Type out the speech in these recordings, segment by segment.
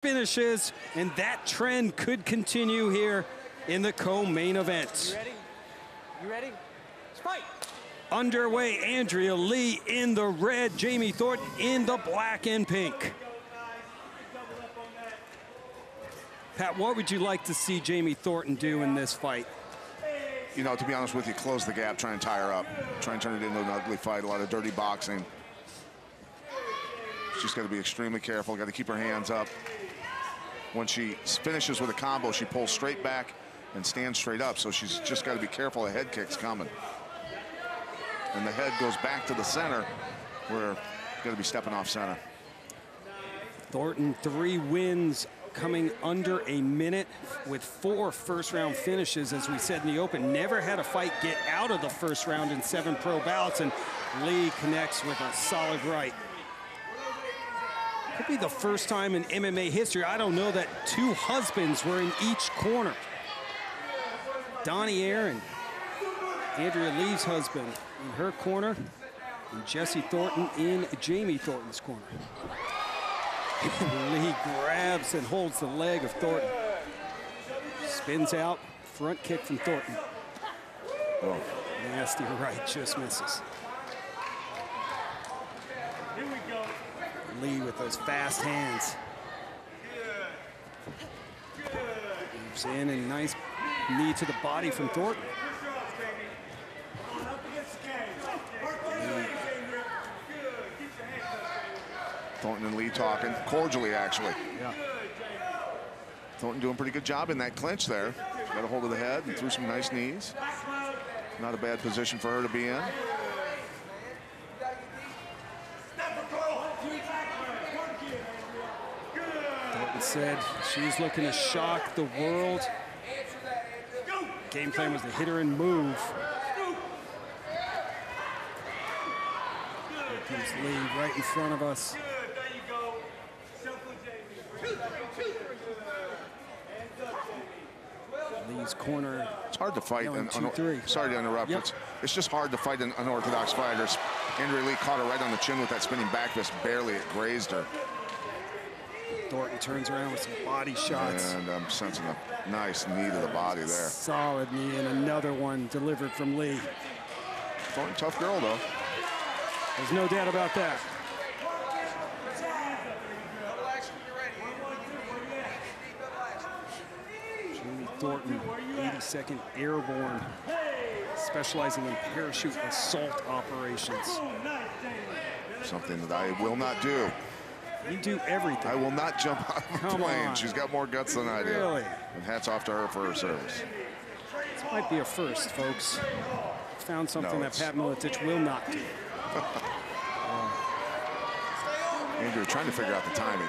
finishes, and that trend could continue here in the co-main event. You ready? You ready? Fight! Underway, Andrea Lee in the red, Jamie Thorton in the black and pink. Pat, what would you like to see Jamie Thorton do in this fight? You know, to be honest with you, close the gap, try and tie her up. Try and turn it into an ugly fight, a lot of dirty boxing. She's got to be extremely careful, got to keep her hands up. When she finishes with a combo, she pulls straight back and stands straight up, so she's just got to be careful of head kicks coming. And the head goes back to the center, where you got to be stepping off center. Thornton, 3 wins coming under a minute with 4 first-round finishes. As we said in the open, never had a fight get out of the first round in 7 pro bouts, and Lee connects with a solid right. Could be the first time in MMA history, I don't know, that 2 husbands were in each corner. Donnie Aaron, Andrea Lee's husband, in her corner, and Jesse Thornton in Jamie Thornton's corner. Lee grabs and holds the leg of Thornton. Spins out, front kick from Thornton. Oh. Nasty right, just misses. Lee with those fast hands. Moves in, and nice knee to the body from Thornton. Thornton and Lee talking, cordially actually. Yeah. Thornton doing a pretty good job in that clinch there. Got a hold of the head and threw some nice knees. Not a bad position for her to be in. Thornton said she's looking to shock the world. Game plan was to hit her and move. Here comes Lee right in front of us. Lee's corner. It's hard to fight. Sorry to interrupt. Yep. It's just hard to fight an unorthodox fighter. Andrea Lee caught her right on the chin with that spinning back fist. Barely, it grazed her. Thornton turns around with some body shots. And I'm sensing a nice knee to the body there. Solid knee, and another one delivered from Lee. Thornton, tough girl, though. There's no doubt about that. Jamie Thornton, 82nd Airborne, specializing in parachute assault operations. Something that I will not do. You do everything. I will not jump out of a plane. She's got more guts than I do. Really? And hats off to her for her service. This might be a first, folks. Found something that Pat Miletich will not do. Andrew trying to figure out the timing.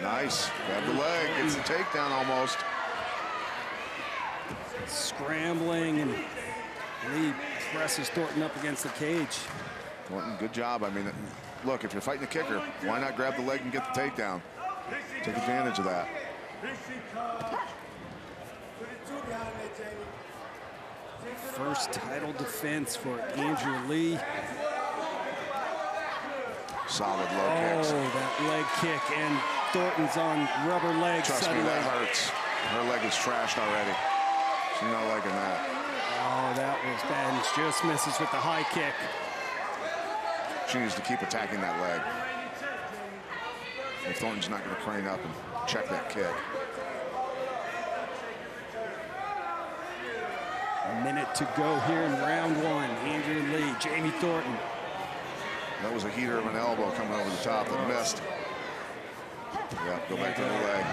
Nice. Grab the leg. Gets the takedown almost. Scrambling, and Lee presses Thornton up against the cage. Thornton, good job. I mean, look, if you're fighting a kicker, why not grab the leg and get the takedown? Take advantage of that. First title defense for Andrea Lee. Solid low kicks. Oh, that leg kick, and Thornton's on rubber legs. Trust me, that hurts. Her leg is trashed already. She's not liking that. Oh, that was bad. And just misses with the high kick. She needs to keep attacking that leg. And Thornton's not going to crane up and check that kick. A minute to go here in round 1. Andrea Lee, Jamie Thornton. That was a heater of an elbow coming over the top that missed. Yeah, go back to the leg.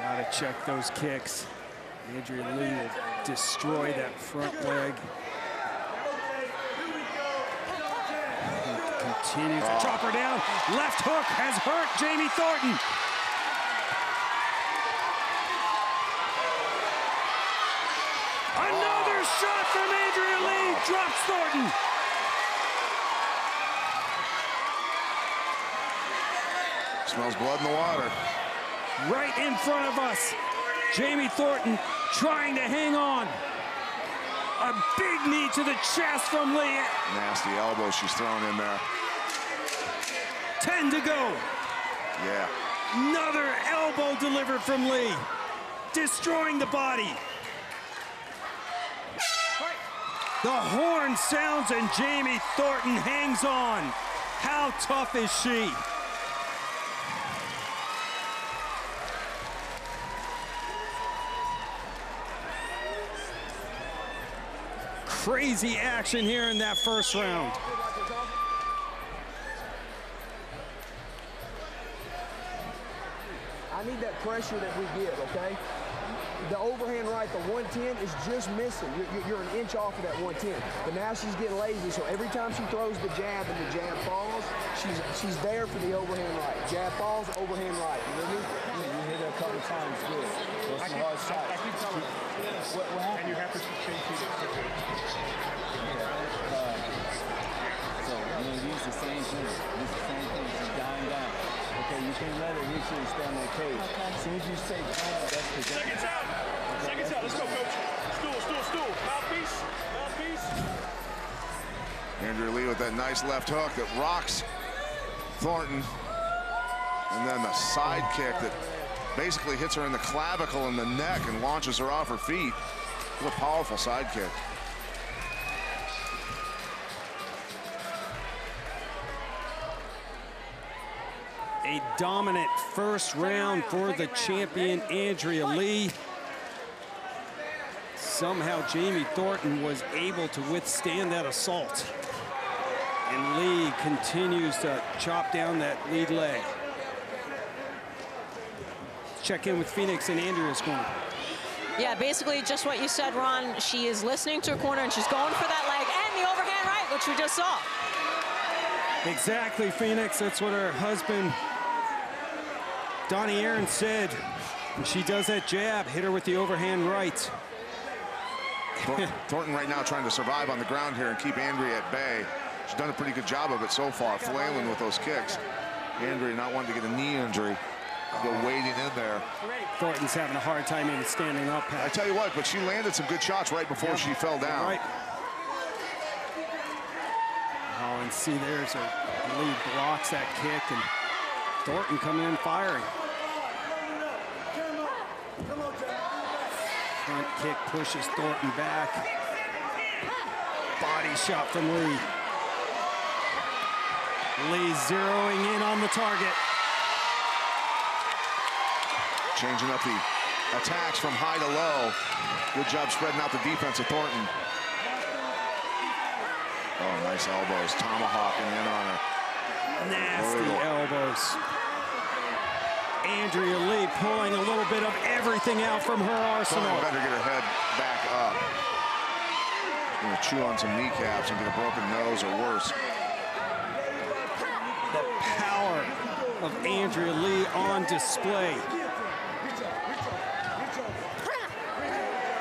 Gotta check those kicks. Andrea Lee will destroy that front leg. Continues to chop her down. Left hook has hurt Jamie Thornton. Another shot from Andrea Lee. Drops Thornton. Smells blood in the water. Right in front of us. Jamie Thornton trying to hang on. A big knee to the chest from Lee. Nasty elbow she's throwing in there. 10 to go. Yeah. Another elbow delivered from Lee, destroying the body. The horn sounds and Jamie Thorton hangs on. How tough is she? Crazy action here in that first round. I need that pressure that we give, okay? The overhand right, the 110 is just missing. You're an inch off of that 110. But now she's getting lazy, so every time she throws the jab and the jab falls, she's there for the overhand right. Jab falls, overhand right. You know what I mean? You hit it a couple times, good. Those some hard shots. I keep telling you. What happened? And you have to change it. So, use the same thing. Use the same thing. She's dying down. Okay, you can't let her hit you and stay on that cage. Okay. As soon as you say down, that's the Seconds out. Okay, seconds out. Let's go, coach. Stool. Mouthpiece. Andrea Lee with that nice left hook that rocks Thornton. And then the side kick that basically hits her in the clavicle and the neck and launches her off her feet. What a powerful side kick. A dominant first round for the champion, Andrea Lee. Somehow Jamie Thornton was able to withstand that assault. And Lee continues to chop down that lead leg. Check in with Phoenix and Andrea's corner. Yeah, basically just what you said, Ron. She is listening to her corner and she's going for that leg and the overhand right, which we just saw. Exactly, Phoenix. That's what her husband, Donnie Aaron, said. And she does that jab, hit her with the overhand right. Thornton right now trying to survive on the ground here and keep Andrea at bay. She's done a pretty good job of it so far, flailing with those kicks. Andrea not wanting to get a knee injury. Go wading in there. Thornton's having a hard time even standing up. I tell you what, but she landed some good shots right before she fell down. Right. Oh, and see, there's her lead blocks that kick, and Thornton coming in firing. Front kick pushes Thornton back. Body shot from Lee. Lee zeroing in on the target. Changing up the attacks from high to low. Good job spreading out the defense of Thornton. Oh, nice elbows. Tomahawking in on her. Nasty elbows. Andrea Lee pulling a little bit of everything out from her arsenal. Thornton better get her head back up. Gonna chew on some kneecaps and get a broken nose or worse. The power of Andrea Lee on display.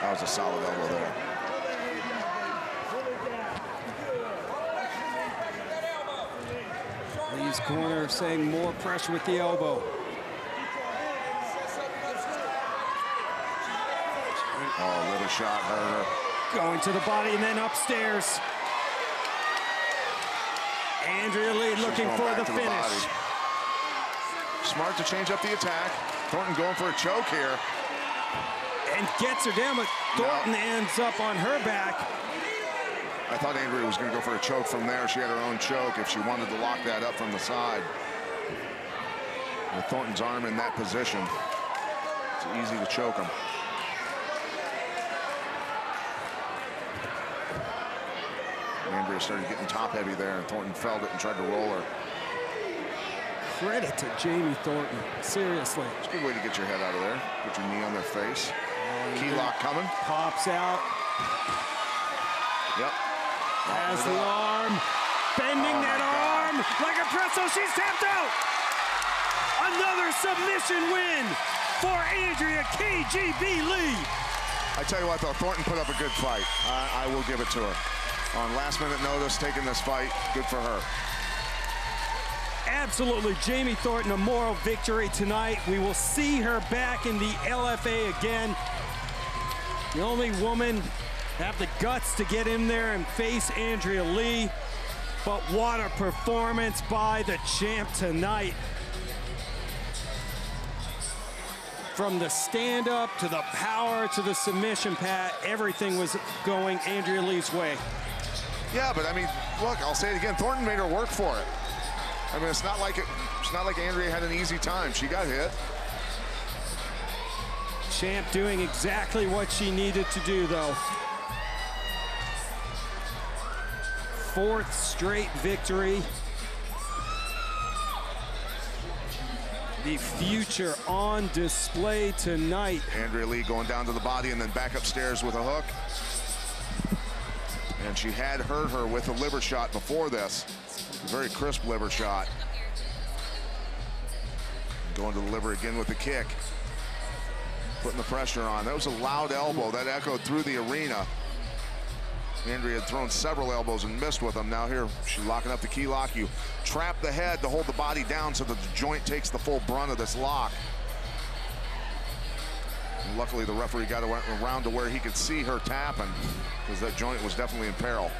That was a solid elbow there. Lee's corner saying more pressure with the elbow. Oh, liver shot hurt her. Going to the body and then upstairs. Andrea Lee looking for the finish. Smart to change up the attack. Thornton going for a choke here. And gets her down, but Thornton ends up on her back. I thought Andrea was going to go for a choke from there. She had her own choke if she wanted to lock that up from the side. With Thornton's arm in that position, it's easy to choke him. Andrea started getting top heavy there, and Thornton felt it and tried to roll her. Credit to Jamie Thornton, seriously. It's a good way to get your head out of there. Put your knee on their face. Key lock coming. Pops out. Yep. Has the arm. Bending that arm like a pretzel. She's tapped out. Another submission win for Andrea KGB Lee. I tell you what, though, Thornton put up a good fight. I will give it to her. On last-minute notice, taking this fight, good for her. Absolutely, Jamie Thornton, a moral victory tonight. We will see her back in the LFA again. The only woman to have the guts to get in there and face Andrea Lee. But what a performance by the champ tonight. From the stand-up to the power to the submission, Pat, everything was going Andrea Lee's way. Yeah, but I mean, look, I'll say it again. Thornton made her work for it. I mean, it's not like Andrea had an easy time. She got hit. Champ doing exactly what she needed to do, though. 4th straight victory. The future on display tonight. Andrea Lee going down to the body and then back upstairs with a hook. And she had hurt her with a liver shot before this. A very crisp liver shot. Going to the liver again with the kick. Putting the pressure on. That was a loud elbow that echoed through the arena. Andrea had thrown several elbows and missed with them. Now here, she's locking up the key lock. You trap the head to hold the body down so that the joint takes the full brunt of this lock. And luckily, the referee got around to where he could see her tapping, because that joint was definitely in peril.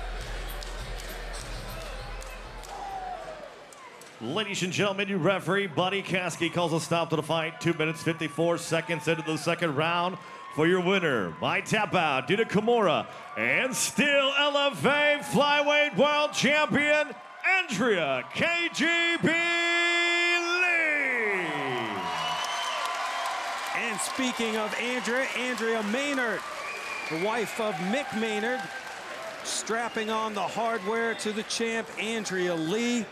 Ladies and gentlemen, your referee, Buddy Caskey, calls a stop to the fight. 2 minutes, 54 seconds into the second round. For your winner by tap out due to Kimura, and still LFA Flyweight World Champion, Andrea KGB Lee. And speaking of Andrea Maynard, the wife of Mick Maynard, strapping on the hardware to the champ, Andrea Lee.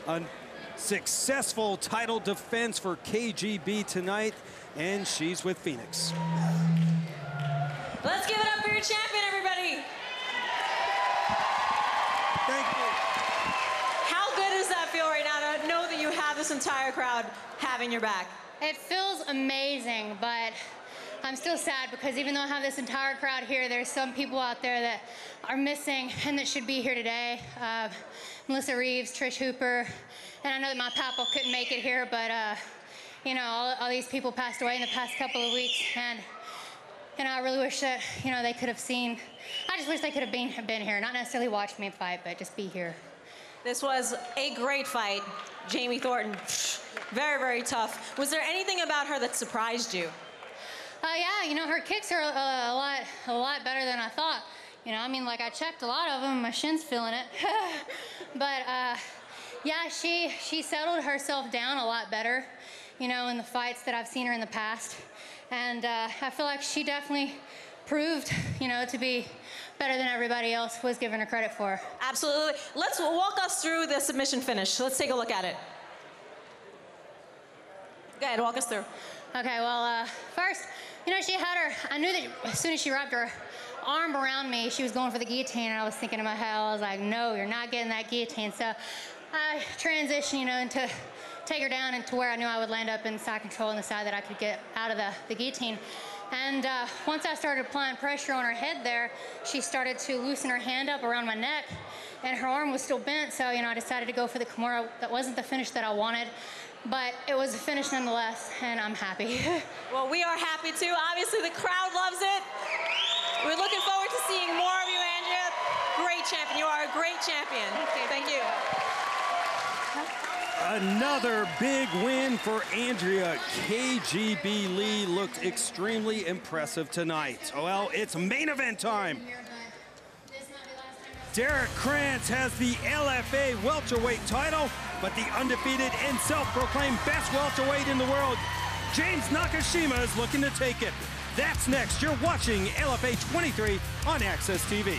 A successful title defense for KGB tonight, and she's with Phoenix. Let's give it up for your champion, everybody. Thank you. How good does that feel right now to know that you have this entire crowd having your back? It feels amazing, but I'm still sad because even though I have this entire crowd here, there's some people out there that are missing and that should be here today. Melissa Reeves, Trish Hooper, and I know that my papa couldn't make it here, but you know, all these people passed away in the past couple of weeks, and I really wish that, you know, they could have seen. I just wish they could have been here, not necessarily watch me fight, but just be here. This was a great fight. Jamie Thorton, very, very tough. Was there anything about her that surprised you? Yeah, you know, her kicks are a lot better than I thought. You know, I mean, like, I checked a lot of them, my shin's feeling it. But yeah, she settled herself down a lot better, you know, in the fights that I've seen her in the past. And I feel like she definitely proved, you know, to be better than everybody else was giving her credit for. Absolutely. Let's walk us through the submission finish. Let's take a look at it. Go ahead, walk us through. Okay, well, first, you know, she had her, I knew that as soon as she wrapped her arm around me, she was going for the guillotine, and I was thinking in my head, I was like, no, you're not getting that guillotine. So I transitioned, you know, into take her down into where I knew I would land up in side control on the side that I could get out of the guillotine. And once I started applying pressure on her head there, she started to loosen her hand up around my neck, and her arm was still bent, so, you know, I decided to go for the Kimura. That wasn't the finish that I wanted, but it was a finish nonetheless, and I'm happy. Well, we are happy too. Obviously, the crowd loves it. We're looking forward to seeing more of you, Andrea. Great champion. You are a great champion. Thank you. Another big win for Andrea. KGB Lee looked extremely impressive tonight. Well, it's main event time. Derek Krantz has the LFA welterweight title, but the undefeated and self-proclaimed best welterweight in the world, James Nakashima, is looking to take it. That's next. You're watching LFA 23 on Access TV.